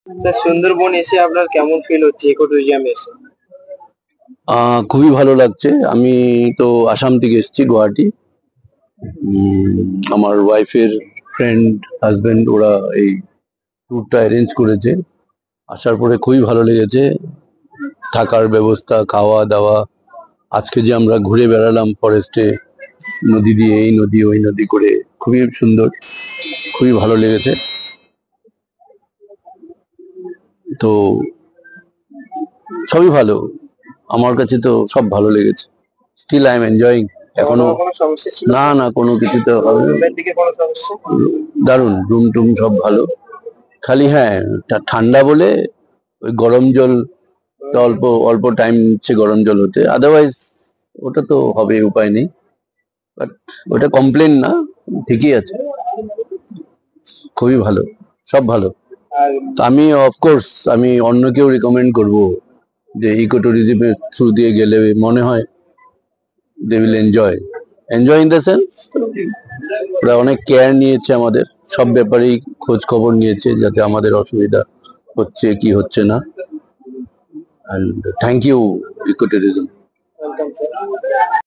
Sir Sundarban এসে আপনার কেমন ফিল হচ্ছে ইকো ট্যুরিজমে এসে? খুবই ভালো লাগছে। আমি তো আসাম থেকে এসেছি, গুয়াহাটি। আমার ওয়াইফের ফ্রেন্ড, হাজবেন্ড ওরা এই ট্যুরটা অ্যারেঞ্জ করেছে। আসার পরে খুবই ভালো লেগেছে। থাকার ব্যবস্থা, খাওয়া দাওয়া, আজকে যে আমরা ঘুরে বেড়ালাম ফরেস্টে, নদী দিয়ে এই নদী ওই নদী করে, খুবই সুন্দর, খুবই ভালো লেগেছে। তো সবই ভালো, আমার কাছে তো সব ভালো লেগেছে। স্টিল আই এম এনজয়িং এখনো। কোনো সমস্যা ছিল? না না, কোনো কিছুতে হবে না। রুমের দিকে কোনো সমস্যা? দারুণ, রুম টুম সব ভালো। খালি হ্যাঁ, ঠান্ডা বলে ওই গরম জল অল্প অল্প টাইম নিচ্ছে গরম জল হতে, আদারওয়াইজ ওটা তো হবে, উপায় নেই। বাট ওটা কমপ্লেন না, ঠিকই আছে, খুবই ভালো, সব ভালো। আর তো আমি অফকোর্স আমি অন্যকেও রিকমেন্ড করব যে ইকো ট্যুরিজমের থ্রু দিয়ে গেলে মনে হয় they will enjoy. Enjoy in the sense, ওরা অনেক কেয়ার নিয়েছে, আমাদের সব ব্যাপারেই খোঁজ খবর নিয়েছে, যাতে আমাদের অসুবিধা হচ্ছে কি হচ্ছে না। And thank you eco tourism. Welcome sir.